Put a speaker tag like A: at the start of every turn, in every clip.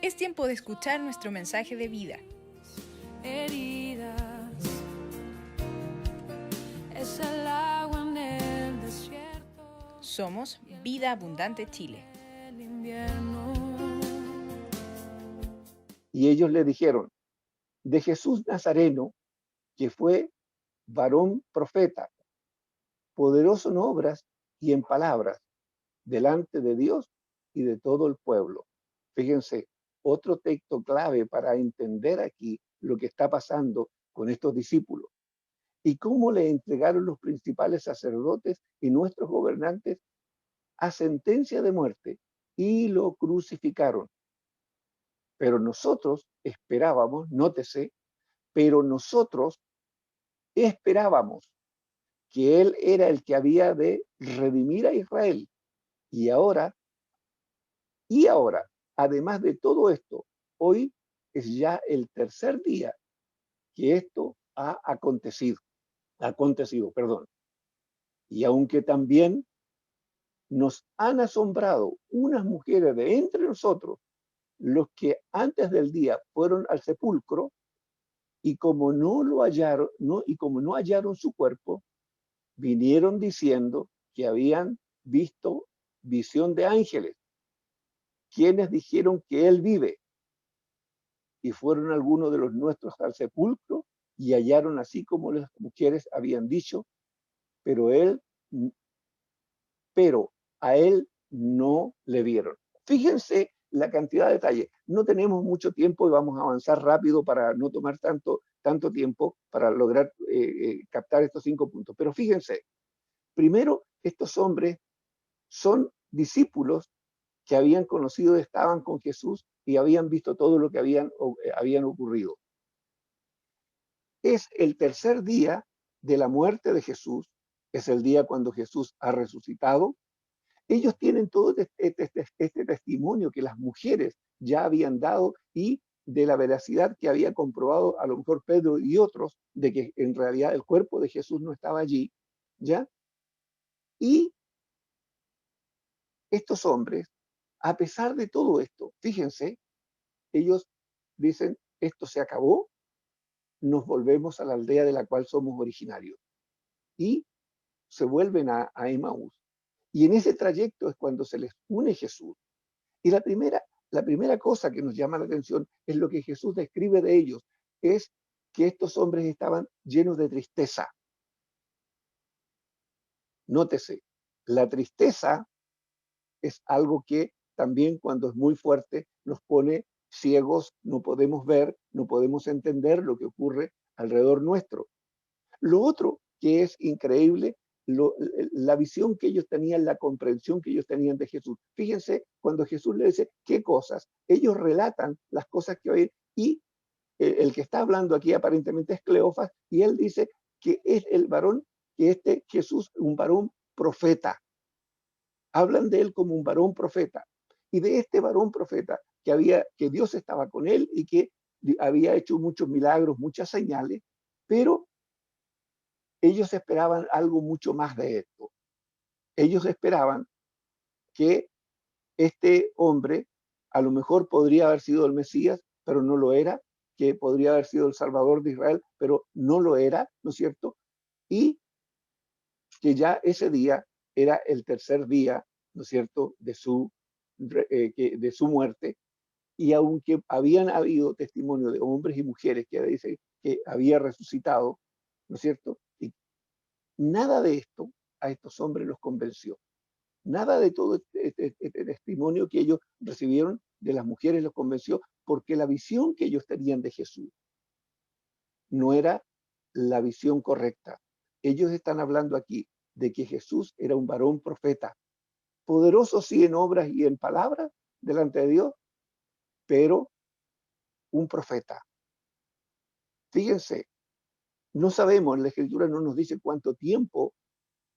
A: Es tiempo de escuchar nuestro mensaje de vida.
B: Heridas, es el agua en el desierto.
A: Somos Vida Abundante Chile.
B: El invierno.
C: Y ellos le dijeron, de Jesús Nazareno, que fue varón profeta, poderoso en obras y en palabras, delante de Dios y de todo el pueblo. Fíjense, otro texto clave para entender aquí lo que está pasando con estos discípulos y cómo le entregaron los principales sacerdotes y nuestros gobernantes a sentencia de muerte y lo crucificaron. Pero nosotros esperábamos, nótese, pero nosotros esperábamos que Él era el que había de redimir a Israel. Y ahora, además de todo esto, hoy es ya el tercer día que esto ha acontecido, perdón. Y aunque también nos han asombrado unas mujeres de entre nosotros, los que antes del día fueron al sepulcro, y como no lo hallaron, y como no hallaron su cuerpo, vinieron diciendo que habían visto visión de ángeles, quienes dijeron que él vive. Y fueron algunos de los nuestros al sepulcro y hallaron así como las mujeres habían dicho, pero a él no le vieron. Fíjense la cantidad de detalles. No tenemos mucho tiempo y vamos a avanzar rápido para no tomar tanto tiempo para lograr captar estos 5 puntos. Pero fíjense, primero, estos hombres son discípulos que habían conocido, estaban con Jesús y habían visto todo lo que habían ocurrido. Es el tercer día de la muerte de Jesús, es el día cuando Jesús ha resucitado. Ellos tienen todo este testimonio que las mujeres ya habían dado y de la veracidad que había comprobado a lo mejor Pedro y otros de que en realidad el cuerpo de Jesús no estaba allí, ¿ya? Y estos hombres, a pesar de todo esto, fíjense, ellos dicen, esto se acabó, nos volvemos a la aldea de la cual somos originarios. Y se vuelven a Emaús. Y en ese trayecto es cuando se les une Jesús. Y la primera cosa que nos llama la atención es lo que Jesús describe de ellos, es que estos hombres estaban llenos de tristeza. Nótese, la tristeza es algo que también cuando es muy fuerte nos pone ciegos, no podemos ver, no podemos entender lo que ocurre alrededor nuestro. Lo otro que es increíble, la visión que ellos tenían, la comprensión que ellos tenían de Jesús. Fíjense, cuando Jesús le dice, ¿qué cosas? Ellos relatan las cosas que oyen y el que está hablando aquí aparentemente es Cleofas y él dice que es el varón, que Jesús, un varón profeta. Hablan de él como un varón profeta y de este varón profeta que Dios estaba con él y que había hecho muchos milagros, muchas señales, pero ellos esperaban algo mucho más de esto. Ellos esperaban que este hombre a lo mejor podría haber sido el Mesías, pero no lo era, que podría haber sido el Salvador de Israel, pero no lo era, ¿no es cierto? Y que ya ese día era el tercer día, ¿no es cierto?, de su muerte. Y aunque habían habido testimonio de hombres y mujeres que dicen que había resucitado, ¿no es cierto? Y nada de esto a estos hombres los convenció. Nada de todo este testimonio que ellos recibieron de las mujeres los convenció, porque la visión que ellos tenían de Jesús no era la visión correcta. Ellos están hablando aquí de que Jesús era un varón profeta, poderoso sí en obras y en palabras delante de Dios, pero un profeta. Fíjense, no sabemos, la Escritura no nos dice cuánto tiempo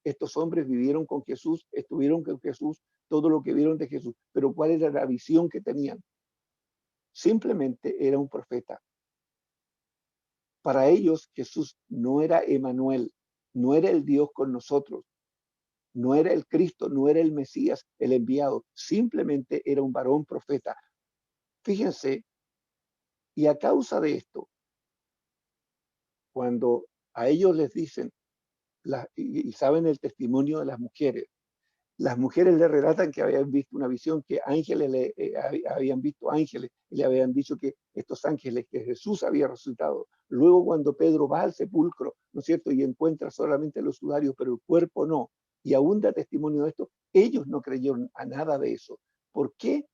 C: estos hombres vivieron con Jesús, estuvieron con Jesús, todo lo que vieron de Jesús, pero cuál era la visión que tenían. Simplemente era un profeta. Para ellos Jesús no era Emanuel, no era el Dios con nosotros, no era el Cristo, no era el Mesías, el enviado, simplemente era un varón profeta. Fíjense, y a causa de esto, cuando a ellos les dicen, y saben el testimonio de las mujeres le relatan que habían visto una visión, que ángeles habían visto ángeles y le habían dicho que estos ángeles, que Jesús había resucitado. Luego cuando Pedro va al sepulcro, ¿no es cierto? Y encuentra solamente los sudarios, pero el cuerpo no. Y aún da testimonio de esto, ellos no creyeron a nada de eso. ¿Por qué?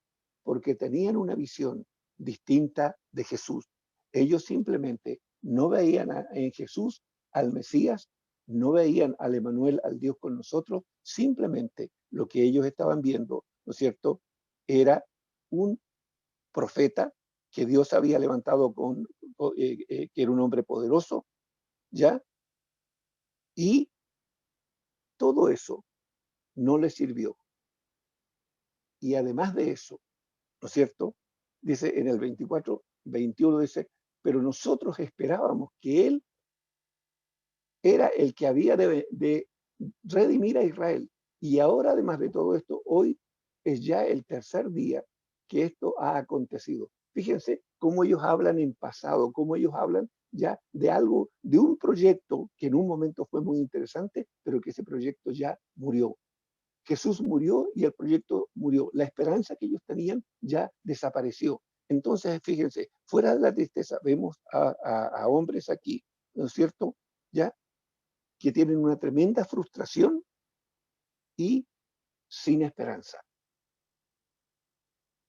C: Porque tenían una visión distinta de Jesús. Ellos simplemente no veían en Jesús al Mesías, no veían al Emanuel, al Dios con nosotros, simplemente lo que ellos estaban viendo, ¿no es cierto? Era un profeta que Dios había levantado que era un hombre poderoso, ¿ya? Y todo eso no le sirvió. Y además de eso, ¿no es cierto? Dice en el 24, 21, dice, pero nosotros esperábamos que él era el que había de redimir a Israel. Y ahora, además de todo esto, hoy es ya el tercer día que esto ha acontecido. Fíjense cómo ellos hablan en pasado, cómo ellos hablan ya de algo, de un proyecto que en un momento fue muy interesante, pero que ese proyecto ya murió. Jesús murió y el proyecto murió. La esperanza que ellos tenían ya desapareció. Entonces, fíjense, fuera de la tristeza, vemos a hombres aquí, ¿no es cierto? Ya que tienen una tremenda frustración y sin esperanza.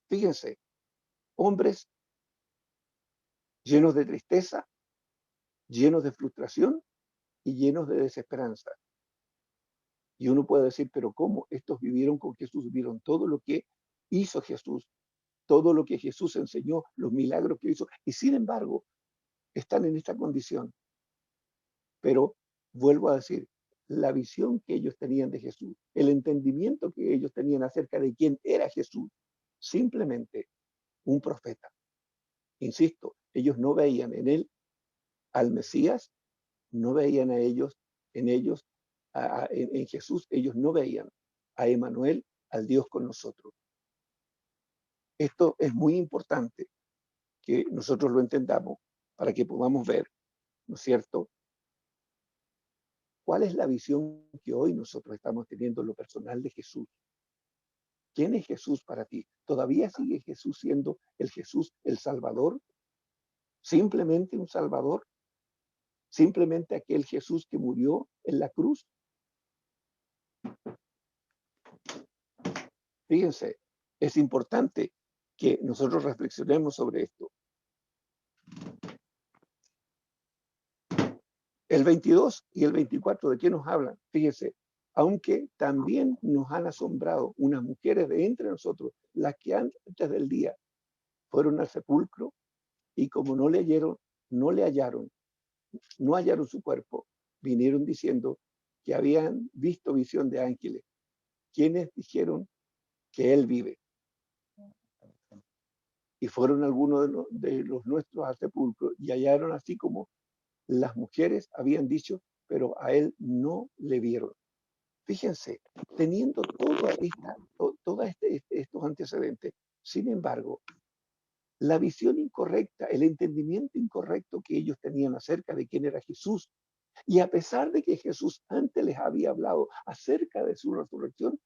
C: Fíjense, hombres llenos de tristeza, llenos de frustración y llenos de desesperanza. Y uno puede decir, pero ¿cómo? Estos vivieron con Jesús, vieron todo lo que hizo Jesús, todo lo que Jesús enseñó, los milagros que hizo, y sin embargo están en esta condición. Pero vuelvo a decir, la visión que ellos tenían de Jesús, el entendimiento que ellos tenían acerca de quién era Jesús, simplemente un profeta. Insisto, ellos no veían en él al Mesías, no veían en ellos, en Jesús, ellos no veían a Emanuel, al Dios con nosotros. Esto es muy importante que nosotros lo entendamos para que podamos ver, ¿no es cierto?, cuál es la visión que hoy nosotros estamos teniendo en lo personal de Jesús. ¿Quién es Jesús para ti? ¿Todavía sigue Jesús siendo el Jesús, el Salvador? ¿Simplemente un Salvador? ¿Simplemente aquel Jesús que murió en la cruz? Fíjense, es importante que nosotros reflexionemos sobre esto. El 22 y el 24, ¿de qué nos hablan? Fíjense, aunque también nos han asombrado unas mujeres de entre nosotros, las que antes del día fueron al sepulcro y como no le hallaron, no hallaron su cuerpo, vinieron diciendo que habían visto visión de ángeles, quienes dijeron que él vive. Y fueron algunos de los nuestros al sepulcro y hallaron así como las mujeres habían dicho, pero a él no le vieron. Fíjense, teniendo todos estos antecedentes, sin embargo, la visión incorrecta, el entendimiento incorrecto que ellos tenían acerca de quién era Jesús, y a pesar de que Jesús antes les había hablado acerca de su resurrección,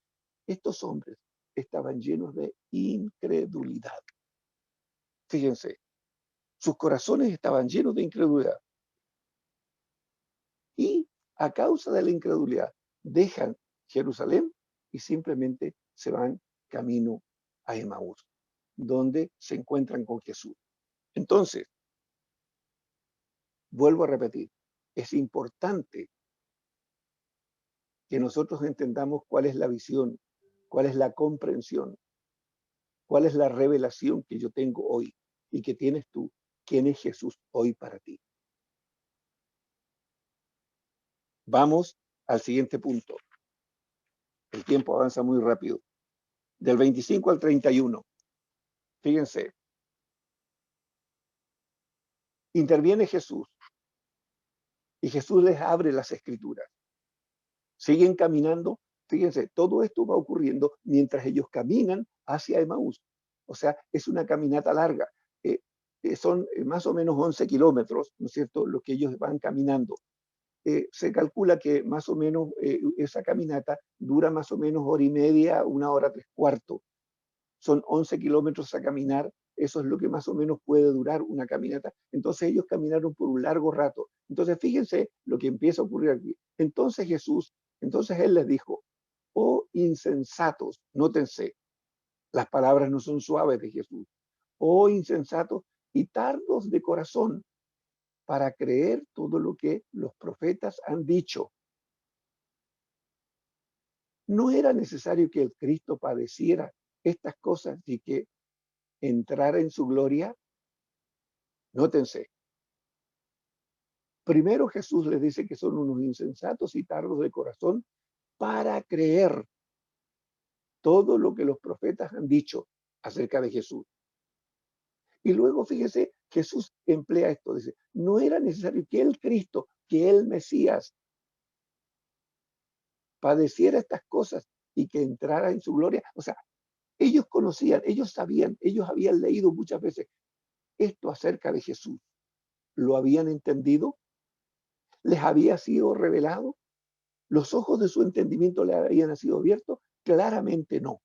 C: estos hombres estaban llenos de incredulidad. Fíjense, sus corazones estaban llenos de incredulidad. Y a causa de la incredulidad, dejan Jerusalén y simplemente se van camino a Emaús, donde se encuentran con Jesús. Entonces, vuelvo a repetir, es importante que nosotros entendamos cuál es la visión, cuál es la comprensión, cuál es la revelación que yo tengo hoy y que tienes tú, quién es Jesús hoy para ti. Vamos al siguiente punto. El tiempo avanza muy rápido. Del 25 al 31. Fíjense. Interviene Jesús y Jesús les abre las escrituras. Siguen caminando. Fíjense, todo esto va ocurriendo mientras ellos caminan hacia Emaús. O sea, es una caminata larga. Son más o menos 11 kilómetros, ¿no es cierto?, lo que ellos van caminando. Se calcula que más o menos esa caminata dura más o menos hora y media, una hora tres cuartos. Son 11 kilómetros a caminar, eso es lo que más o menos puede durar una caminata. Entonces ellos caminaron por un largo rato. Entonces fíjense lo que empieza a ocurrir aquí. Entonces él les dijo, oh insensatos, nótense, las palabras no son suaves de Jesús, oh insensatos y tardos de corazón para creer todo lo que los profetas han dicho. No era necesario que el Cristo padeciera estas cosas y que entrara en su gloria. Nótense, primero Jesús les dice que son unos insensatos y tardos de corazón para creer todo lo que los profetas han dicho acerca de Jesús. Y luego fíjese, Jesús emplea esto, dice, no era necesario que el Cristo, que el Mesías, padeciera estas cosas y que entrara en su gloria. O sea, ellos conocían, ellos sabían, ellos habían leído muchas veces esto acerca de Jesús. ¿Lo habían entendido? ¿Les había sido revelado? ¿Los ojos de su entendimiento le habían sido abiertos? Claramente no.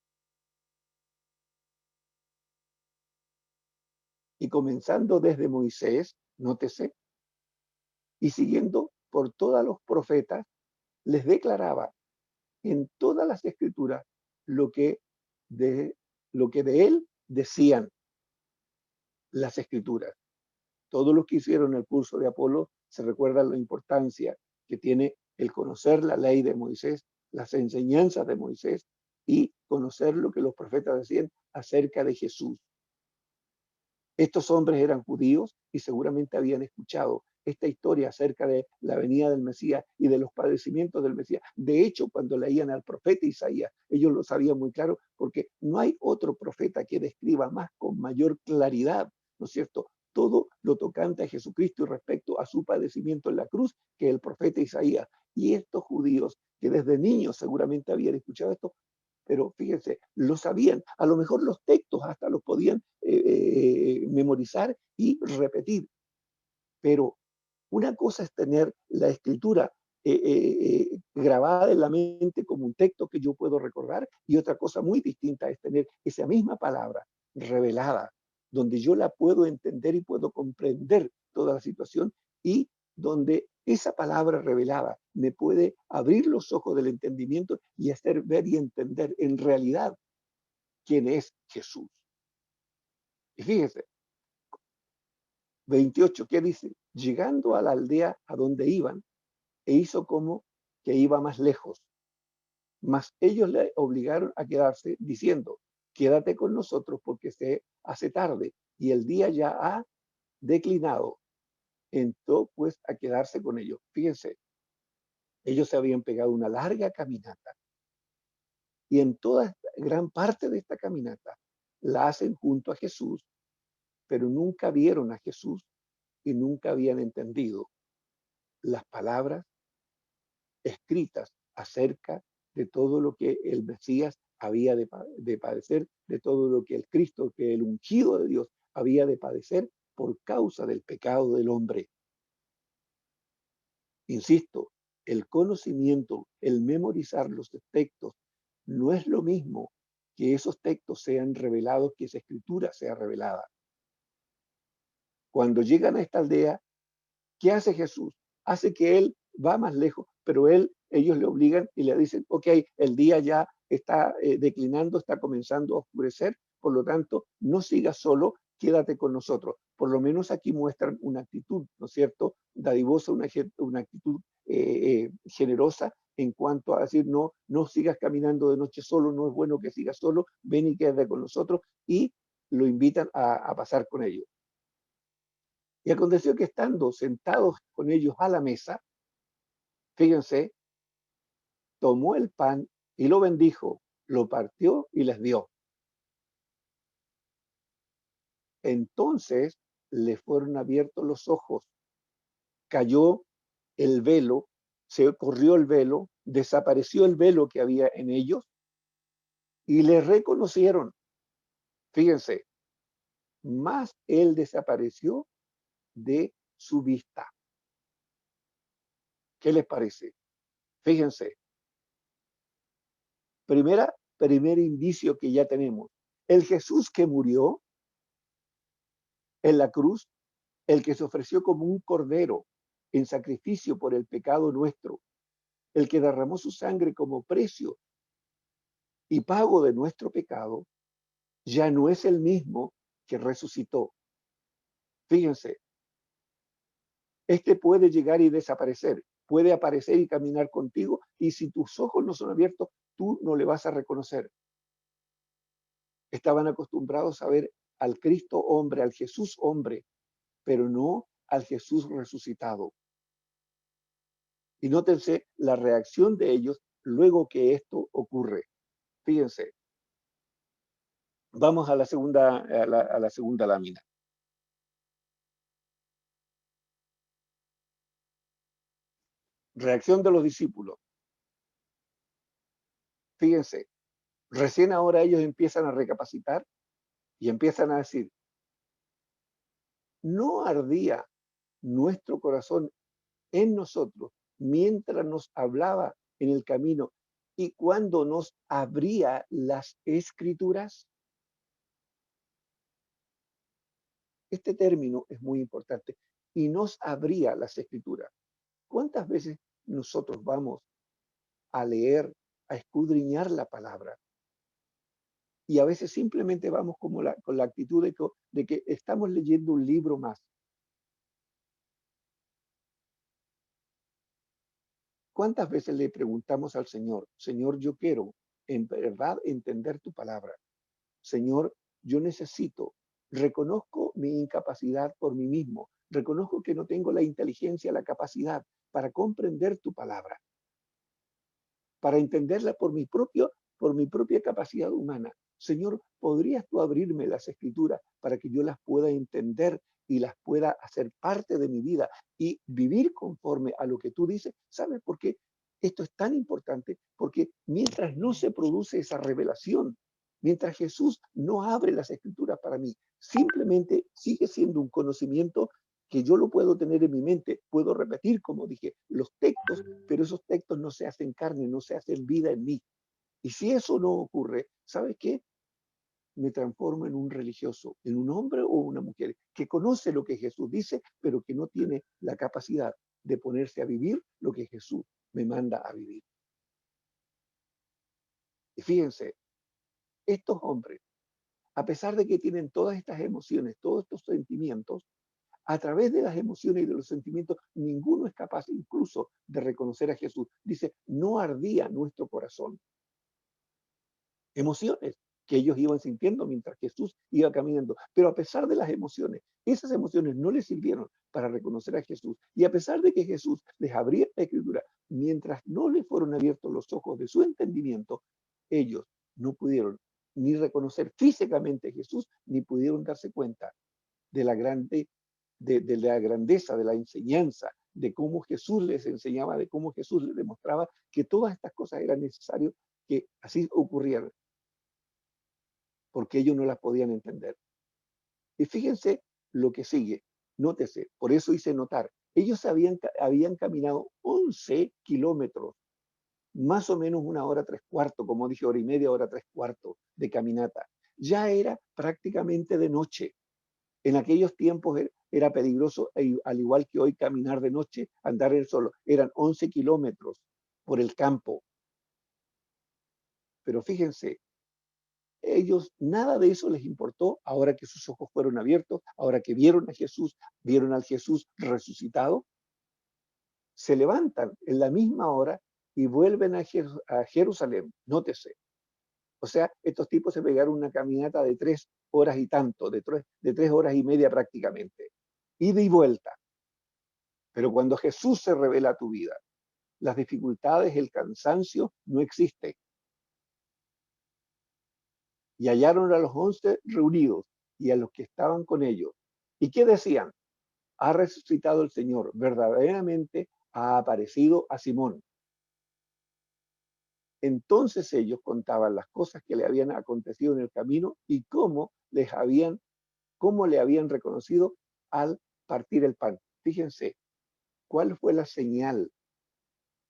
C: Y comenzando desde Moisés, nótese, y siguiendo por todos los profetas, les declaraba en todas las escrituras lo que de él decían las escrituras. Todos los que hicieron el curso de Apolo se recuerdan la importancia que tiene el conocer la ley de Moisés, las enseñanzas de Moisés y conocer lo que los profetas decían acerca de Jesús. Estos hombres eran judíos y seguramente habían escuchado esta historia acerca de la venida del Mesías y de los padecimientos del Mesías. De hecho, cuando leían al profeta Isaías, ellos lo sabían muy claro porque no hay otro profeta que describa más con mayor claridad, ¿no es cierto?, todo lo tocante a Jesucristo y respecto a su padecimiento en la cruz que el profeta Isaías. Y estos judíos que desde niños seguramente habían escuchado esto, pero fíjense, lo sabían, a lo mejor los textos hasta los podían memorizar y repetir, pero una cosa es tener la escritura grabada en la mente como un texto que yo puedo recordar y otra cosa muy distinta es tener esa misma palabra revelada, donde yo la puedo entender y puedo comprender toda la situación y donde esa palabra revelada me puede abrir los ojos del entendimiento y hacer ver y entender en realidad quién es Jesús. Y fíjese, 28, ¿qué dice? Llegando a la aldea a donde iban, e hizo como que iba más lejos. Mas ellos le obligaron a quedarse diciendo, quédate con nosotros porque se hace tarde y el día ya ha declinado. Entró pues a quedarse con ellos. Fíjense, ellos se habían pegado una larga caminata y en toda gran parte de esta caminata la hacen junto a Jesús, pero nunca vieron a Jesús y nunca habían entendido las palabras escritas acerca de todo lo que el Mesías había de padecer, de todo lo que el Cristo, que el ungido de Dios había de padecer por causa del pecado del hombre. Insisto, el conocimiento, el memorizar los textos, no es lo mismo que esos textos sean revelados, que esa escritura sea revelada. Cuando llegan a esta aldea, ¿qué hace Jesús? Hace que él va más lejos, pero ellos le obligan y le dicen, ok, el día ya está declinando, está comenzando a oscurecer, por lo tanto, no sigas solo, quédate con nosotros. Por lo menos aquí muestran una actitud, ¿no es cierto?, dadivosa, una actitud generosa en cuanto a decir, no, no sigas caminando de noche solo, no es bueno que sigas solo, ven y quédate con nosotros, y lo invitan a pasar con ellos. Y aconteció que estando sentados con ellos a la mesa, fíjense, tomó el pan y lo bendijo, lo partió y les dio. Entonces le fueron abiertos los ojos, cayó el velo, se corrió el velo, desapareció el velo que había en ellos y le reconocieron. Fíjense, más él desapareció de su vista. ¿Qué les parece? Fíjense, primer indicio que ya tenemos. El Jesús que murió en la cruz, el que se ofreció como un cordero en sacrificio por el pecado nuestro, el que derramó su sangre como precio y pago de nuestro pecado, ya no es el mismo que resucitó. Fíjense, este puede llegar y desaparecer, puede aparecer y caminar contigo, y si tus ojos no son abiertos, tú no le vas a reconocer. Estaban acostumbrados a ver al Cristo hombre, al Jesús hombre, pero no al Jesús resucitado. Y nótense la reacción de ellos luego que esto ocurre. Fíjense, vamos a la segunda lámina. Reacción de los discípulos. Fíjense, recién ahora ellos empiezan a recapacitar y empiezan a decir, ¿no ardía nuestro corazón en nosotros mientras nos hablaba en el camino y cuando nos abría las escrituras? Este término es muy importante. Y nos abría las escrituras. ¿Cuántas veces nosotros vamos a leer, a escudriñar la palabra? Y a veces simplemente vamos como con la actitud de que estamos leyendo un libro más. ¿Cuántas veces le preguntamos al Señor, Señor, yo quiero en verdad entender tu palabra? Señor, yo necesito, reconozco mi incapacidad por mí mismo, reconozco que no tengo la inteligencia, la capacidad para comprender tu palabra, para entenderla por mi propia capacidad humana. Señor, ¿podrías tú abrirme las escrituras para que yo las pueda entender y las pueda hacer parte de mi vida y vivir conforme a lo que tú dices? ¿Sabes por qué? Esto es tan importante porque mientras no se produce esa revelación, mientras Jesús no abre las escrituras para mí, simplemente sigue siendo un conocimiento que yo lo puedo tener en mi mente, puedo repetir, como dije, los textos, pero esos textos no se hacen carne, no se hacen vida en mí. Y si eso no ocurre, ¿sabes qué? Me transformo en un religioso, en un hombre o una mujer que conoce lo que Jesús dice, pero que no tiene la capacidad de ponerse a vivir lo que Jesús me manda a vivir. Y fíjense, estos hombres, a pesar de que tienen todas estas emociones, todos estos sentimientos, a través de las emociones y de los sentimientos, ninguno es capaz incluso de reconocer a Jesús. Dice, no ardía nuestro corazón. Emociones que ellos iban sintiendo mientras Jesús iba caminando. Pero a pesar de las emociones, esas emociones no les sirvieron para reconocer a Jesús. Y a pesar de que Jesús les abría la escritura, mientras no les fueron abiertos los ojos de su entendimiento, ellos no pudieron ni reconocer físicamente a Jesús, ni pudieron darse cuenta de la de la grandeza, de la enseñanza, de cómo Jesús les enseñaba, de cómo Jesús les demostraba que todas estas cosas eran necesarias que así ocurrieran, porque ellos no las podían entender. Y fíjense lo que sigue, nótese, por eso hice notar, ellos habían caminado 11 kilómetros, más o menos 1 hora 3/4, como dije, 1 hora y media, 1 hora 3/4 de caminata. Ya era prácticamente de noche. En aquellos tiempos era peligroso, al igual que hoy, caminar de noche, andar solo. Eran 11 kilómetros por el campo. Pero fíjense, ellos nada de eso les importó ahora que sus ojos fueron abiertos, ahora que vieron a Jesús, vieron al Jesús resucitado, se levantan en la misma hora y vuelven a Jerusalén. Nótese. O sea, estos tipos se pegaron una caminata de 3 horas y tanto, de 3 horas y media prácticamente, ida y vuelta. Pero cuando Jesús se revela a tu vida, las dificultades, el cansancio no existe. Y hallaron a los 11 reunidos y a los que estaban con ellos. ¿Y qué decían? Ha resucitado el Señor, verdaderamente ha aparecido a Simón. Entonces ellos contaban las cosas que le habían acontecido en el camino y cómo cómo le habían reconocido al partir el pan. Fíjense, ¿cuál fue la señal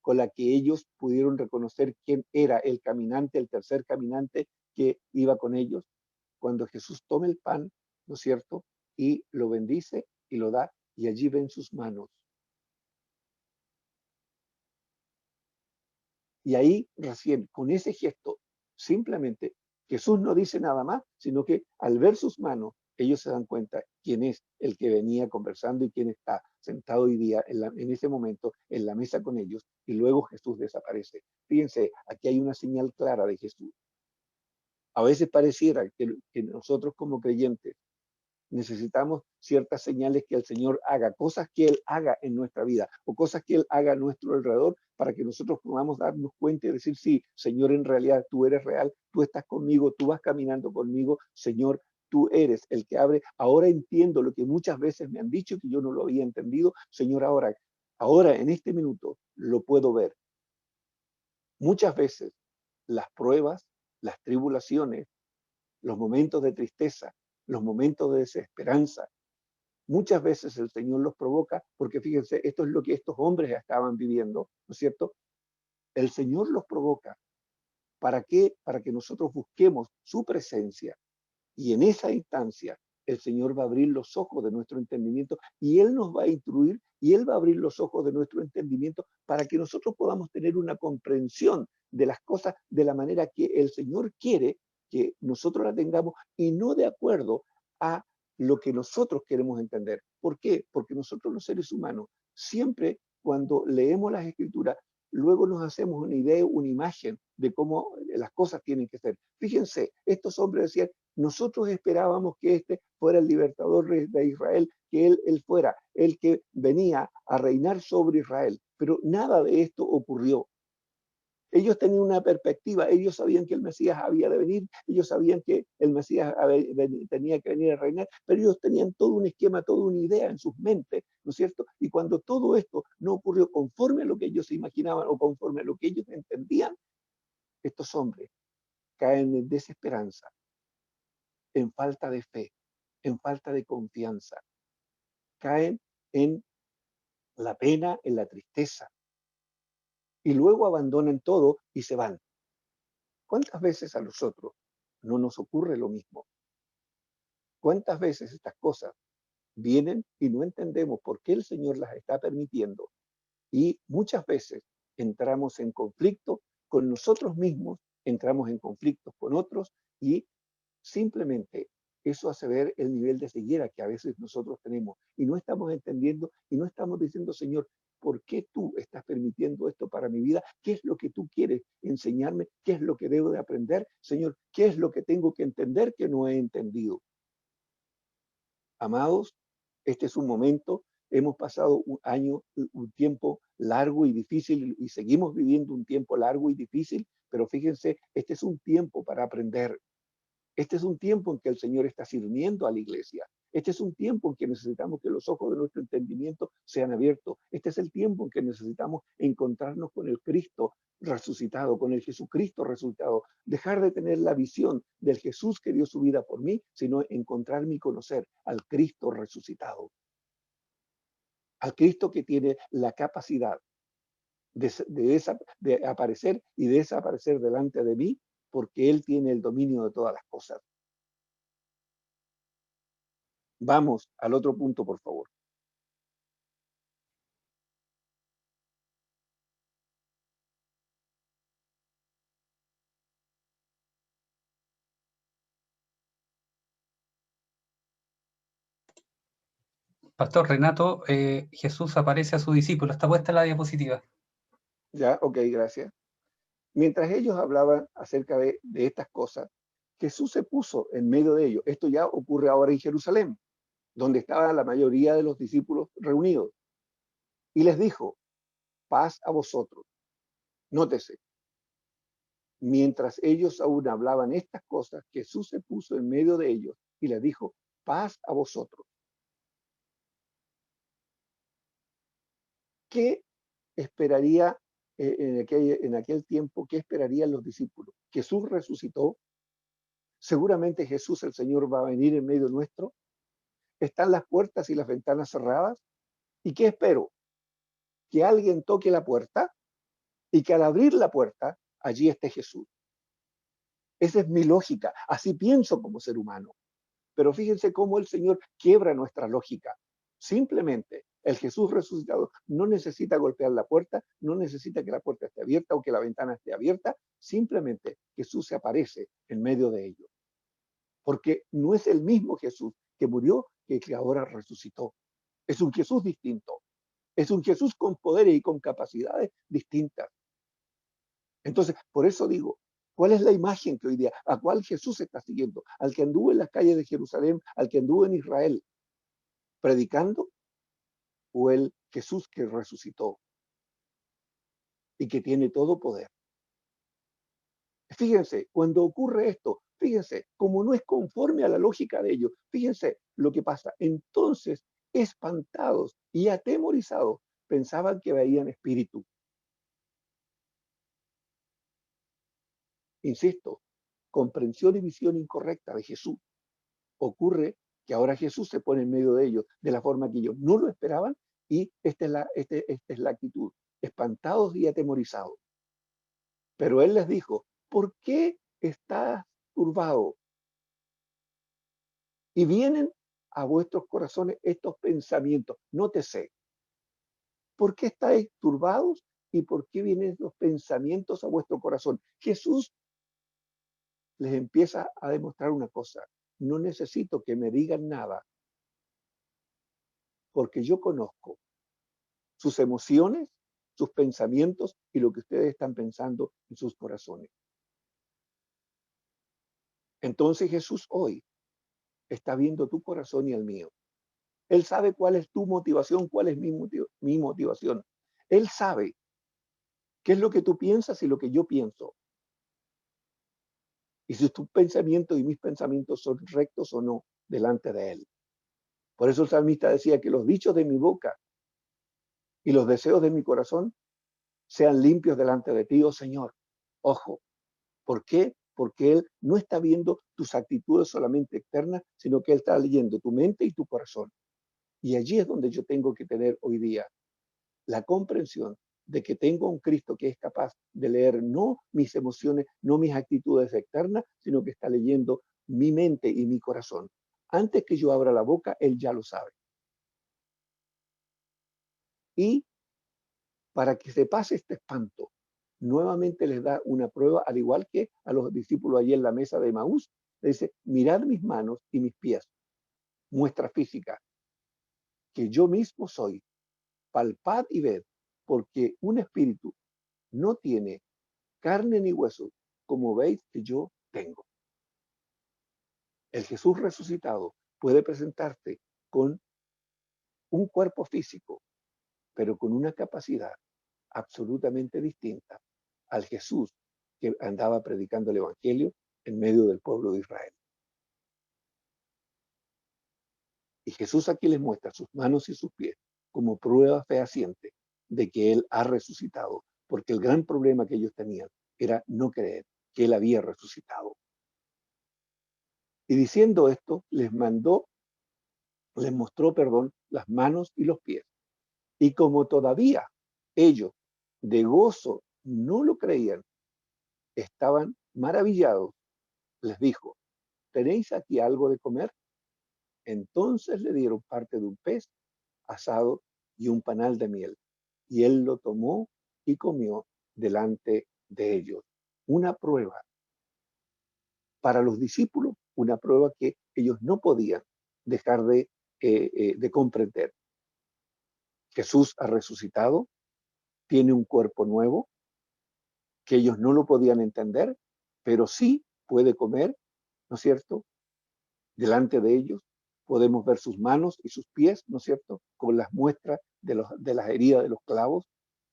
C: con la que ellos pudieron reconocer quién era el caminante, el tercer caminante que iba con ellos? Cuando Jesús toma el pan, ¿no es cierto? Y lo bendice y lo da, y allí ven sus manos. Y ahí recién, con ese gesto, simplemente, Jesús no dice nada más, sino que al ver sus manos, ellos se dan cuenta quién es el que venía conversando y quién está sentado hoy día en ese momento en la mesa con ellos, y luego Jesús desaparece. Fíjense, aquí hay una señal clara de Jesús. A veces pareciera que nosotros como creyentes necesitamos ciertas señales que el Señor haga, cosas que Él haga en nuestra vida o cosas que Él haga a nuestro alrededor para que nosotros podamos darnos cuenta y decir, sí, Señor, en realidad tú eres real, tú estás conmigo, tú vas caminando conmigo, Señor, tú eres el que abre. Ahora entiendo lo que muchas veces me han dicho que yo no lo había entendido, Señor, ahora en este minuto lo puedo ver. Muchas veces las pruebas, las tribulaciones, los momentos de tristeza, los momentos de desesperanza, muchas veces el Señor los provoca, porque fíjense, esto es lo que estos hombres estaban viviendo, ¿no es cierto? El Señor los provoca. ¿Para qué? Para que nosotros busquemos su presencia. Y en esa instancia, el Señor va a abrir los ojos de nuestro entendimiento y Él nos va a instruir y Él va a abrir los ojos de nuestro entendimiento para que nosotros podamos tener una comprensión de las cosas de la manera que el Señor quiere que nosotros la tengamos y no de acuerdo a lo que nosotros queremos entender. ¿Por qué? Porque nosotros los seres humanos siempre cuando leemos las escrituras, luego nos hacemos una idea, una imagen de cómo las cosas tienen que ser. Fíjense, estos hombres decían, nosotros esperábamos que este fuera el libertador de Israel, que él fuera el que venía a reinar sobre Israel, pero nada de esto ocurrió. Ellos tenían una perspectiva, ellos sabían que el Mesías había de venir, ellos sabían que el Mesías tenía que venir a reinar, pero ellos tenían todo un esquema, toda una idea en sus mentes, ¿no es cierto? Y cuando todo esto no ocurrió conforme a lo que ellos se imaginaban o conforme a lo que ellos entendían, estos hombres caen en desesperanza, en falta de fe, en falta de confianza, caen en la pena, en la tristeza, y luego abandonan todo y se van. ¿Cuántas veces a nosotros no nos ocurre lo mismo? ¿Cuántas veces estas cosas vienen y no entendemos por qué el Señor las está permitiendo? Y muchas veces entramos en conflicto con nosotros mismos, entramos en conflictos con otros y simplemente eso hace ver el nivel de ceguera que a veces nosotros tenemos y no estamos entendiendo y no estamos diciendo, Señor, ¿por qué tú estás permitiendo esto para mi vida? ¿Qué es lo que tú quieres enseñarme? ¿Qué es lo que debo de aprender? Señor, ¿qué es lo que tengo que entender que no he entendido? Amados, este es un momento, hemos pasado un año, un tiempo largo y difícil y seguimos viviendo un tiempo largo y difícil, pero fíjense, este es un tiempo para aprender. Este es un tiempo en que el Señor está sirviendo a la iglesia. Este es un tiempo en que necesitamos que los ojos de nuestro entendimiento sean abiertos. Este es el tiempo en que necesitamos encontrarnos con el Cristo resucitado, con el Jesucristo resucitado. Dejar de tener la visión del Jesús que dio su vida por mí, sino encontrarme y conocer al Cristo resucitado. Al Cristo que tiene la capacidad de aparecer y desaparecer delante de mí, porque Él tiene el dominio de todas las cosas. Vamos al otro punto, por favor.
D: Pastor Renato, Jesús aparece a su discípulo. Está puesta la diapositiva.
C: Ya, ok, gracias. Mientras ellos hablaban acerca de estas cosas, Jesús se puso en medio de ellos. Esto ya ocurre ahora en Jerusalén, donde estaban la mayoría de los discípulos reunidos. Y les dijo, paz a vosotros. Nótese, mientras ellos aún hablaban estas cosas, Jesús se puso en medio de ellos y les dijo, paz a vosotros. ¿Qué esperaría en aquel tiempo? ¿Qué esperarían los discípulos? Jesús resucitó, Seguramente Jesús, el Señor, va a venir en medio nuestro. Están las puertas y las ventanas cerradas. ¿Y qué espero? Que alguien toque la puerta y que al abrir la puerta, allí esté Jesús. Esa es mi lógica. Así pienso como ser humano. Pero fíjense cómo el Señor quiebra nuestra lógica. Simplemente el Jesús resucitado no necesita golpear la puerta, no necesita que la puerta esté abierta o que la ventana esté abierta. Simplemente Jesús se aparece en medio de ellos. Porque no es el mismo Jesús que murió que el que ahora resucitó. Es un Jesús distinto. Es un Jesús con poderes y con capacidades distintas. Entonces, por eso digo, ¿cuál es la imagen que hoy día, a cuál Jesús está siguiendo? ¿Al que anduvo en las calles de Jerusalén, al que anduvo en Israel predicando, o el Jesús que resucitó y que tiene todo poder? Fíjense, cuando ocurre esto, fíjense, como no es conforme a la lógica de ellos, fíjense lo que pasa. Entonces, espantados y atemorizados, pensaban que veían espíritu. Insisto, comprensión y visión incorrecta de Jesús. Ocurre que ahora Jesús se pone en medio de ellos de la forma que ellos no lo esperaban, y esta es la actitud, espantados y atemorizados. Pero él les dijo, ¿por qué estás turbado? Y vienen a vuestros corazones estos pensamientos. Nótese, ¿por qué estáis turbados y por qué vienen los pensamientos a vuestro corazón? Jesús les empieza a demostrar una cosa. No necesito que me digan nada, porque yo conozco sus emociones, sus pensamientos y lo que ustedes están pensando en sus corazones. Entonces Jesús hoy está viendo tu corazón y el mío. Él sabe cuál es tu motivación, cuál es mi motivación. Él sabe qué es lo que tú piensas y lo que yo pienso. Y si tus pensamientos y mis pensamientos son rectos o no delante de Él. Por eso el salmista decía que los dichos de mi boca y los deseos de mi corazón sean limpios delante de ti, oh Señor. Ojo, ¿por qué? Porque Él no está viendo tus actitudes solamente externas, sino que Él está leyendo tu mente y tu corazón. Y allí es donde yo tengo que tener hoy día la comprensión de que tengo un Cristo que es capaz de leer no mis emociones, no mis actitudes externas, sino que está leyendo mi mente y mi corazón. Antes que yo abra la boca, Él ya lo sabe. Y para que se pase este espanto, nuevamente les da una prueba, al igual que a los discípulos allí en la mesa de Maús. Le dice, mirad mis manos y mis pies, muestra física, que yo mismo soy. Palpad y ved, porque un espíritu no tiene carne ni hueso, como veis que yo tengo. El Jesús resucitado puede presentarte con un cuerpo físico, pero con una capacidad absolutamente distinta al Jesús que andaba predicando el Evangelio en medio del pueblo de Israel. Y Jesús aquí les muestra sus manos y sus pies como prueba fehaciente de que Él ha resucitado, porque el gran problema que ellos tenían era no creer que Él había resucitado. Y diciendo esto, les mostró, las manos y los pies. Y como todavía ellos de gozo no lo creían, estaban maravillados, les dijo, ¿tenéis aquí algo de comer? Entonces le dieron parte de un pez asado y un panal de miel. Y él lo tomó y comió delante de ellos. Una prueba para los discípulos, una prueba que ellos no podían dejar de comprender. Jesús ha resucitado, tiene un cuerpo nuevo, que ellos no lo podían entender, pero sí puede comer, ¿no es cierto? Delante de ellos podemos ver sus manos y sus pies, ¿no es cierto? Con las muestras de las heridas de los clavos,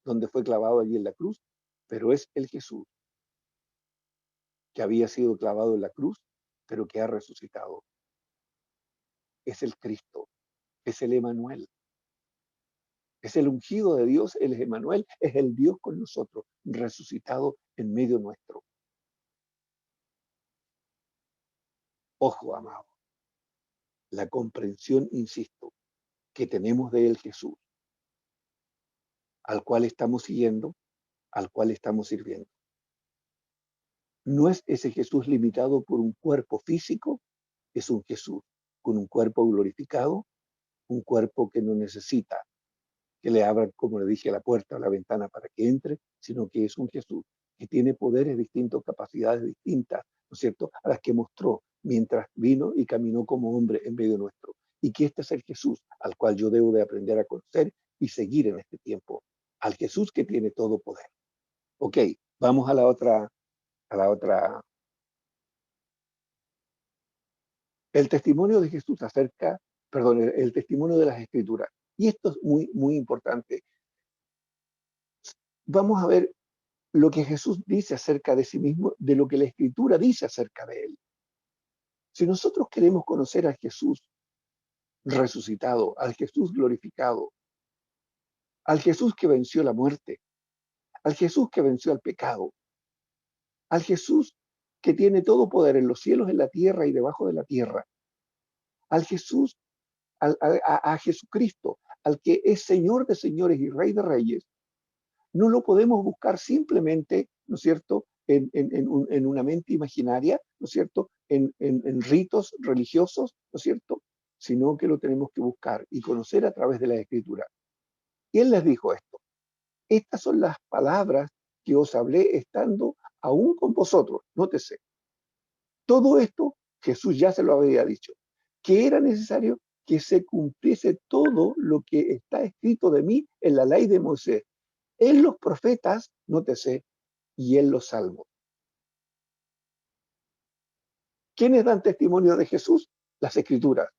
C: donde fue clavado allí en la cruz, pero es el Jesús que había sido clavado en la cruz, pero que ha resucitado. Es el Cristo, es el Emanuel, es el ungido de Dios, el Emanuel, es el Dios con nosotros, resucitado en medio nuestro. Ojo, amado, la comprensión, insisto, que tenemos de él Jesús, al cual estamos siguiendo, al cual estamos sirviendo. No es ese Jesús limitado por un cuerpo físico, es un Jesús con un cuerpo glorificado, un cuerpo que no necesita que le abran, como le dije, la puerta o la ventana para que entre, sino que es un Jesús que tiene poderes distintos, capacidades distintas, ¿no es cierto?, a las que mostró mientras vino y caminó como hombre en medio nuestro. Y que este es el Jesús al cual yo debo de aprender a conocer y seguir en este tiempo, al Jesús que tiene todo poder. Ok, vamos a la otra. El testimonio de Jesús acerca, perdón, el testimonio de las Escrituras. Y esto es muy, muy importante. Vamos a ver lo que Jesús dice acerca de sí mismo, de lo que la Escritura dice acerca de él. Si nosotros queremos conocer a Jesús resucitado, al Jesús glorificado, al Jesús que venció la muerte, al Jesús que venció al pecado, al Jesús que tiene todo poder en los cielos, en la tierra y debajo de la tierra, al Jesús, a Jesucristo, al que es Señor de señores y Rey de reyes, no lo podemos buscar simplemente, ¿no es cierto?, en una mente imaginaria, ¿no es cierto?, en ritos religiosos, ¿no es cierto?, sino que lo tenemos que buscar y conocer a través de la Escritura. Y él les dijo esto: estas son las palabras que os hablé estando aún con vosotros. Nótese, todo esto Jesús ya se lo había dicho, que era necesario que se cumpliese todo lo que está escrito de mí en la ley de Moisés, en los profetas, nótese, y en los salmos. ¿Quiénes dan testimonio de Jesús? Las Escrituras.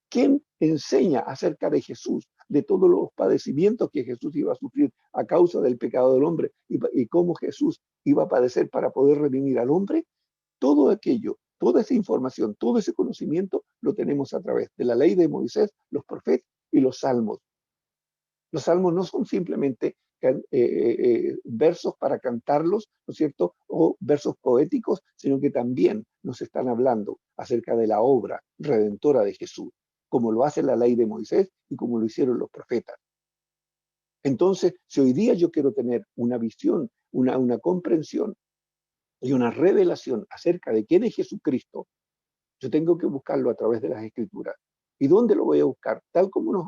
C: ¿Quién enseña acerca de Jesús, de todos los padecimientos que Jesús iba a sufrir a causa del pecado del hombre y cómo Jesús iba a padecer para poder redimir al hombre? Todo aquello, toda esa información, todo ese conocimiento lo tenemos a través de la ley de Moisés, los profetas y los salmos. Los salmos no son simplemente versos para cantarlos, ¿no es cierto?, o versos poéticos, sino que también nos están hablando acerca de la obra redentora de Jesús, como lo hace la ley de Moisés y como lo hicieron los profetas. Entonces, si hoy día yo quiero tener una visión, una comprensión y una revelación acerca de quién es Jesucristo, yo tengo que buscarlo a través de las Escrituras. ¿Y dónde lo voy a buscar? Tal como nos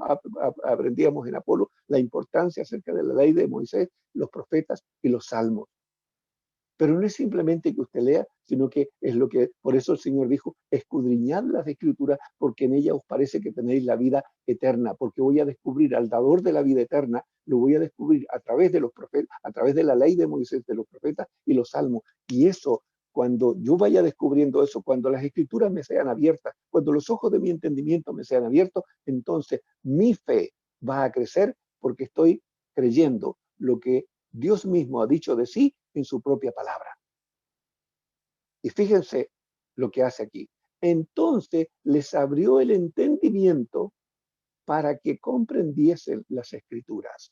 C: aprendíamos en Apolo, la importancia acerca de la ley de Moisés, los profetas y los salmos. Pero no es simplemente que usted lea, sino que es lo que, por eso el Señor dijo, escudriñad las Escrituras, porque en ellas os parece que tenéis la vida eterna, porque voy a descubrir al dador de la vida eterna, lo voy a descubrir a través de los profetas, a través de la ley de Moisés, de los profetas y los salmos. Y eso, cuando yo vaya descubriendo eso, cuando las Escrituras me sean abiertas, cuando los ojos de mi entendimiento me sean abiertos, entonces mi fe va a crecer porque estoy creyendo lo que Dios mismo ha dicho de sí en su propia palabra. Y fíjense lo que hace aquí. Entonces les abrió el entendimiento para que comprendiesen las Escrituras.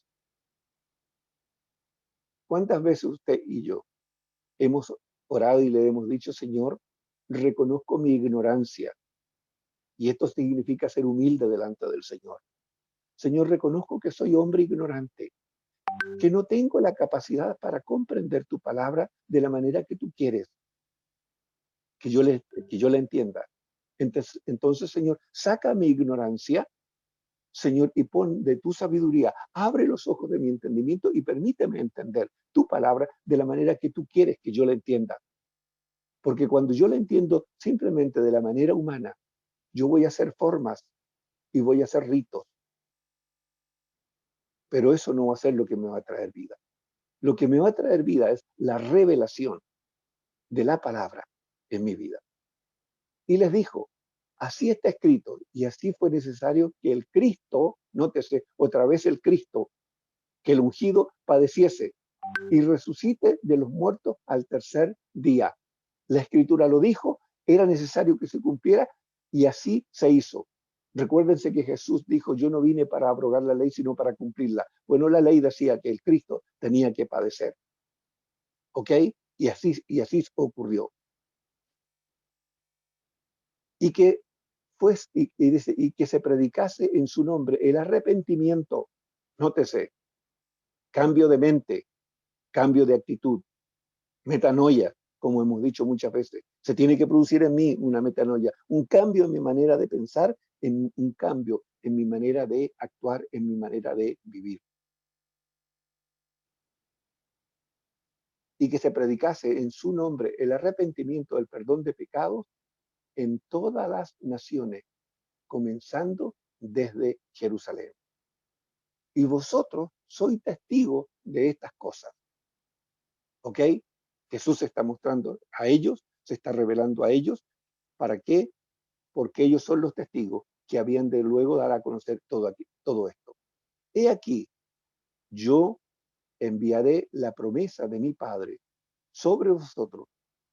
C: ¿Cuántas veces usted y yo hemos orado y le hemos dicho: Señor, reconozco mi ignorancia? Y esto significa ser humilde delante del Señor. Señor, reconozco que soy hombre ignorante, que no tengo la capacidad para comprender tu palabra de la manera que tú quieres que yo la entienda. Entonces, Señor, saca mi ignorancia, Señor, y pon de tu sabiduría, abre los ojos de mi entendimiento y permíteme entender tu palabra de la manera que tú quieres que yo la entienda. Porque cuando yo la entiendo simplemente de la manera humana, yo voy a hacer formas y voy a hacer ritos, pero eso no va a ser lo que me va a traer vida. Lo que me va a traer vida es la revelación de la palabra en mi vida. Y les dijo: así está escrito, y así fue necesario que el Cristo, nótese otra vez el Cristo, que el ungido padeciese y resucite de los muertos al tercer día. La Escritura lo dijo, era necesario que se cumpliera, y así se hizo. Recuérdense que Jesús dijo: yo no vine para abrogar la ley, sino para cumplirla. Bueno, la ley decía que el Cristo tenía que padecer. ¿Ok? Y así ocurrió. y que dice, y que se predicase en su nombre el arrepentimiento. Nótese, cambio de mente, cambio de actitud, metanoia, como hemos dicho muchas veces. Se tiene que producir en mí una metanoia, un cambio en mi manera de pensar, en un cambio en mi manera de actuar, en mi manera de vivir. Y que se predicase en su nombre el arrepentimiento, el perdón de pecados en todas las naciones, comenzando desde Jerusalén. Y vosotros sois testigos de estas cosas. ¿Ok? Jesús se está mostrando a ellos, se está revelando a ellos. ¿Para qué? Porque ellos son los testigos que habían de luego dar a conocer todo esto. He aquí, yo enviaré la promesa de mi Padre sobre vosotros,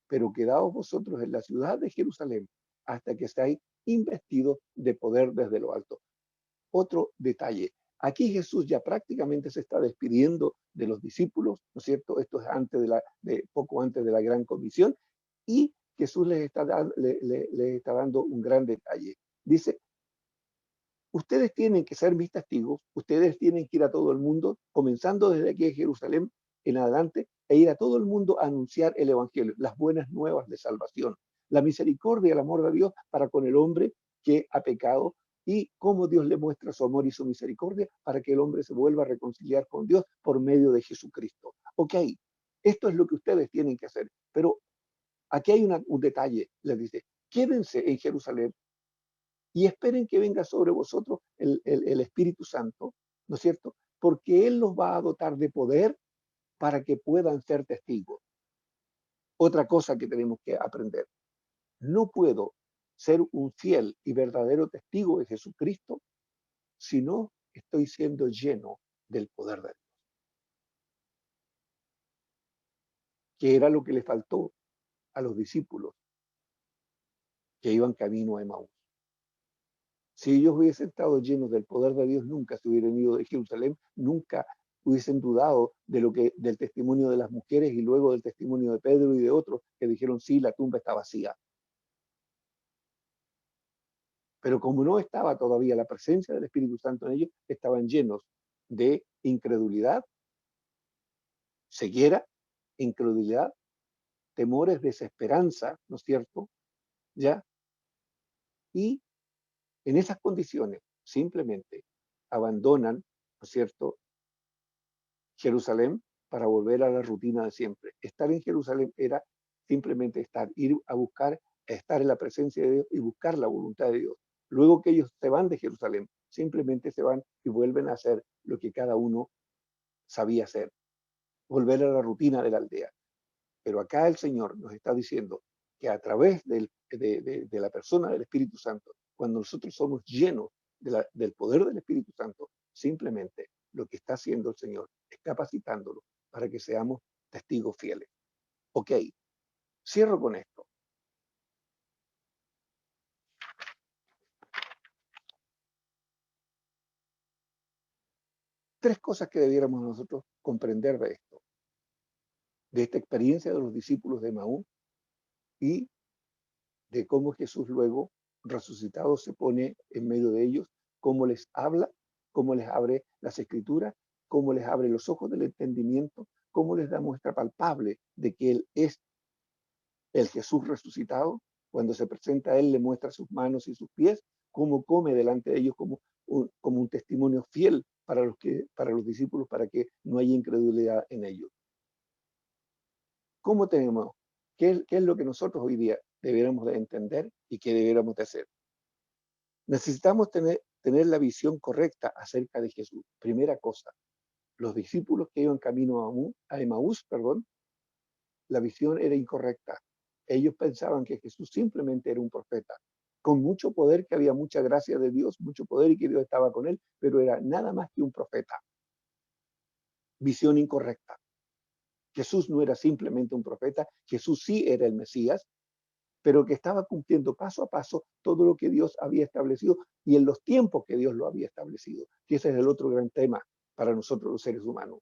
C: pero quedaos vosotros en la ciudad de Jerusalén hasta que seáis investidos de poder desde lo alto. Otro detalle. Aquí Jesús ya prácticamente se está despidiendo de los discípulos, ¿no es cierto? Esto es poco antes de la gran comisión, y Jesús les está dando un gran detalle. Dice, ustedes tienen que ser mis testigos, ustedes tienen que ir a todo el mundo, comenzando desde aquí en Jerusalén en adelante, e ir a todo el mundo a anunciar el Evangelio, las buenas nuevas de salvación, la misericordia, el amor de Dios para con el hombre que ha pecado, y cómo Dios le muestra su amor y su misericordia para que el hombre se vuelva a reconciliar con Dios por medio de Jesucristo. Ok, esto es lo que ustedes tienen que hacer, pero aquí hay un detalle, les dice, quédense en Jerusalén y esperen que venga sobre vosotros el Espíritu Santo, ¿no es cierto? Porque Él los va a dotar de poder para que puedan ser testigos. Otra cosa que tenemos que aprender, no puedo ser un fiel y verdadero testigo de Jesucristo si no estoy siendo lleno del poder de Dios, que era lo que le faltó a los discípulos que iban camino a Emaús. Si ellos hubiesen estado llenos del poder de Dios, nunca se hubieran ido de Jerusalén, nunca hubiesen dudado del testimonio de las mujeres y luego del testimonio de Pedro y de otros que dijeron, sí, la tumba está vacía. Pero como no estaba todavía la presencia del Espíritu Santo en ellos, estaban llenos de incredulidad, ceguera, incredulidad, temores, desesperanza, ¿no es cierto? ¿Ya? Y en esas condiciones simplemente abandonan, ¿no es cierto?, Jerusalén para volver a la rutina de siempre. Estar en Jerusalén era simplemente ir a buscar, estar en la presencia de Dios y buscar la voluntad de Dios. Luego que ellos se van de Jerusalén, simplemente se van y vuelven a hacer lo que cada uno sabía hacer, volver a la rutina de la aldea. Pero acá el Señor nos está diciendo que a través de la persona del Espíritu Santo, cuando nosotros somos llenos del poder del Espíritu Santo, simplemente lo que está haciendo el Señor es capacitándolo para que seamos testigos fieles. Ok, cierro con esto. Tres cosas que debiéramos nosotros comprender de esto, de esta experiencia de los discípulos de Emaús y de cómo Jesús luego, resucitado, se pone en medio de ellos, cómo les habla, cómo les abre las escrituras, cómo les abre los ojos del entendimiento, cómo les da muestra palpable de que Él es el Jesús resucitado. Cuando se presenta a Él, le muestra sus manos y sus pies, cómo come delante de ellos como un testimonio fiel para los discípulos, para que no haya incredulidad en ellos. ¿Cómo tenemos? ¿Qué es lo que nosotros hoy día deberíamos de entender y qué deberíamos de hacer? Necesitamos tener la visión correcta acerca de Jesús. Primera cosa, los discípulos que iban camino a Emaús, la visión era incorrecta. Ellos pensaban que Jesús simplemente era un profeta, con mucho poder, que había mucha gracia de Dios, mucho poder y que Dios estaba con él, pero era nada más que un profeta. Visión incorrecta. Jesús no era simplemente un profeta, Jesús sí era el Mesías, pero que estaba cumpliendo paso a paso todo lo que Dios había establecido y en los tiempos que Dios lo había establecido. Y ese es el otro gran tema para nosotros los seres humanos.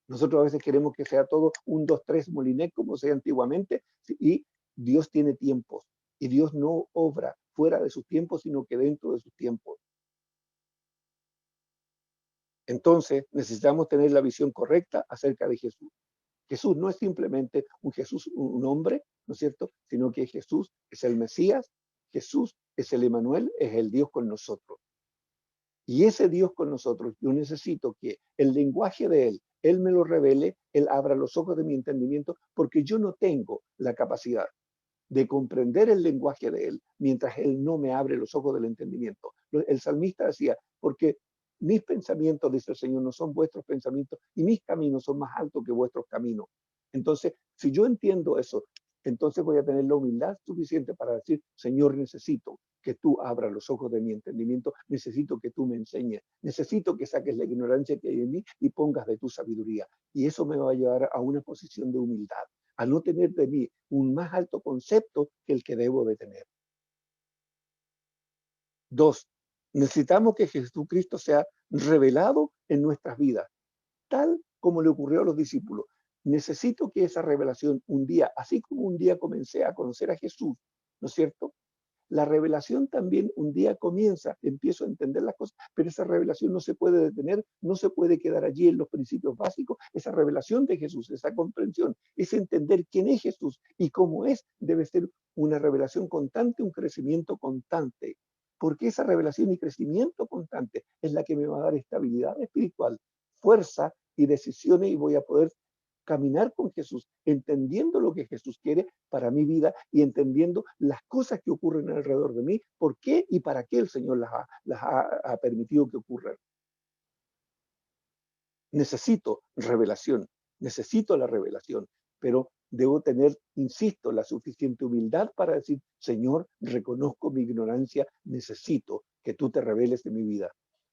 C: Nosotros a veces queremos que sea todo 1, 2, 3, Molinet, como sea antiguamente, y Dios tiene tiempos. Y Dios no obra fuera de sus tiempos, sino que dentro de sus tiempos. Entonces, necesitamos tener la visión correcta acerca de Jesús. Jesús no es simplemente un Jesús, un hombre, ¿no es cierto? Sino que Jesús es el Mesías, Jesús es el Emanuel, es el Dios con nosotros. Y ese Dios con nosotros, yo necesito que el lenguaje de Él me lo revele, Él abra los ojos de mi entendimiento, porque yo no tengo la capacidad de comprender el lenguaje de Él mientras Él no me abre los ojos del entendimiento. El salmista decía, porque mis pensamientos, dice el Señor, no son vuestros pensamientos y mis caminos son más altos que vuestros caminos. Entonces, si yo entiendo eso, entonces voy a tener la humildad suficiente para decir, Señor, necesito que tú abras los ojos de mi entendimiento, necesito que tú me enseñes, necesito que saques la ignorancia que hay en mí y pongas de tu sabiduría. Y eso me va a llevar a una posición de humildad, a no tener de mí un más alto concepto que el que debo de tener. 2, necesitamos que Jesucristo sea revelado en nuestras vidas, tal como le ocurrió a los discípulos. Necesito que esa revelación un día, así como un día comencé a conocer a Jesús, ¿no es cierto? La revelación también un día comienza, empiezo a entender las cosas, pero esa revelación no se puede detener, no se puede quedar allí en los principios básicos. Esa revelación de Jesús, esa comprensión, ese entender quién es Jesús y cómo es, debe ser una revelación constante, un crecimiento constante. Porque esa revelación y crecimiento constante es la que me va a dar estabilidad espiritual, fuerza y decisiones, y voy a poder caminar con Jesús, entendiendo lo que Jesús quiere para mi vida y entendiendo las cosas que ocurren alrededor de mí, por qué y para qué el Señor ha permitido que ocurran. Necesito revelación, necesito la revelación, pero debo tener, insisto, la suficiente humildad para decir, Señor, reconozco mi ignorancia, necesito que tú te reveles en mi vida.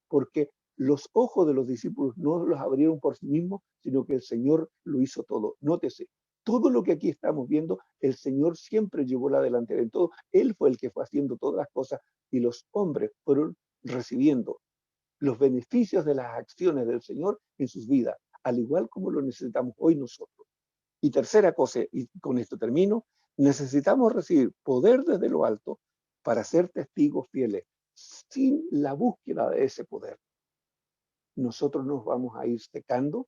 C: Porque los ojos de los discípulos no los abrieron por sí mismos, sino que el Señor lo hizo todo. Nótese, todo lo que aquí estamos viendo, el Señor siempre llevó la delantera en todo. Él fue el que fue haciendo todas las cosas y los hombres fueron recibiendo los beneficios de las acciones del Señor en sus vidas, al igual como lo necesitamos hoy nosotros. Y tercera cosa, y con esto termino, necesitamos recibir poder desde lo alto para ser testigos fieles. Sin la búsqueda de ese poder, nosotros nos vamos a ir secando,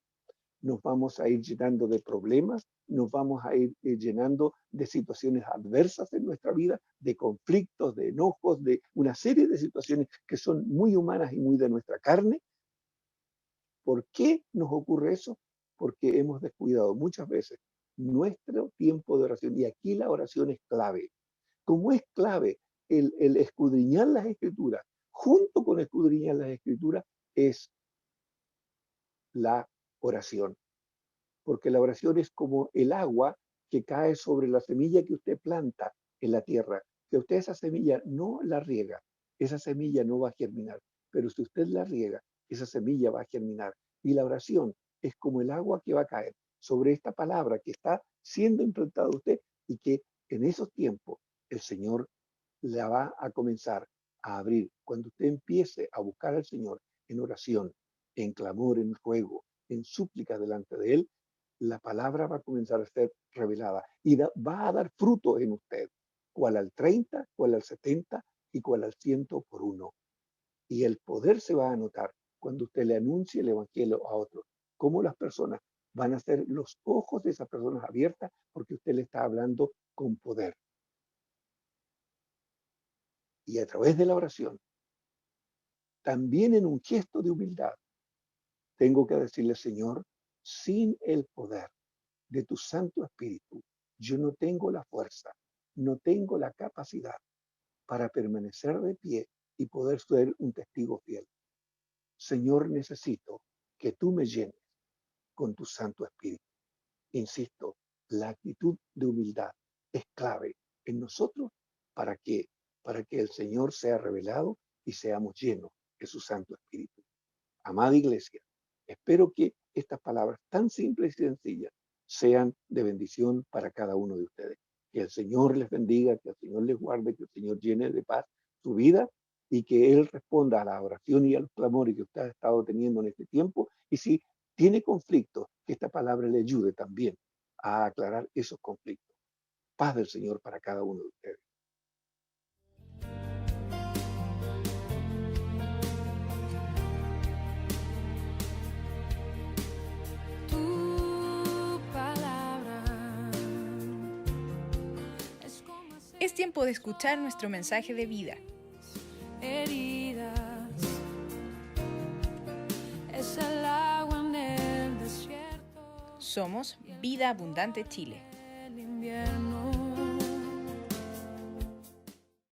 C: nos vamos a ir llenando de problemas, nos vamos a ir llenando de situaciones adversas en nuestra vida, de conflictos, de enojos, de una serie de situaciones que son muy humanas y muy de nuestra carne. ¿Por qué nos ocurre eso? Porque hemos descuidado muchas veces nuestro tiempo de oración. Y aquí la oración es clave. Como es clave el escudriñar las escrituras, junto con escudriñar las escrituras es la oración. Porque la oración es como el agua que cae sobre la semilla que usted planta en la tierra. Que usted esa semilla no la riega, esa semilla no va a germinar. Pero si usted la riega, esa semilla va a germinar. Y la oración es como el agua que va a caer sobre esta palabra que está siendo implantada a usted y que en esos tiempos el Señor la va a comenzar a abrir. Cuando usted empiece a buscar al Señor en oración, en clamor, en ruego, en súplica delante de Él, la palabra va a comenzar a ser revelada y va a dar fruto en usted, cual al 30, cual al 70 y cual al 100 por uno. Y el poder se va a notar cuando usted le anuncie el evangelio a otros. Cómo las personas van a ser los ojos de esas personas abiertas porque usted le está hablando con poder. Y a través de la oración, también en un gesto de humildad, tengo que decirle, Señor, sin el poder de tu Santo Espíritu, yo no tengo la fuerza, no tengo la capacidad para permanecer de pie y poder ser un testigo fiel. Señor, necesito que tú me llenes con tu Santo Espíritu. Insisto, la actitud de humildad es clave en nosotros para que, para que el Señor sea revelado y seamos llenos de su Santo Espíritu. Amada iglesia, espero que estas palabras tan simples y sencillas sean de bendición para cada uno de ustedes. Que el Señor les bendiga, que el Señor les guarde, que el Señor llene de paz su vida y que Él responda a la oración y a los clamores que usted ha estado teniendo en este tiempo. Y si tiene conflictos, que esta palabra le ayude también a aclarar esos conflictos. Paz del Señor para cada uno de ustedes.
A: Es tiempo de escuchar nuestro mensaje de vida.
B: heridas. Es el agua en el desierto.
A: Somos Vida Abundante Chile.
B: El invierno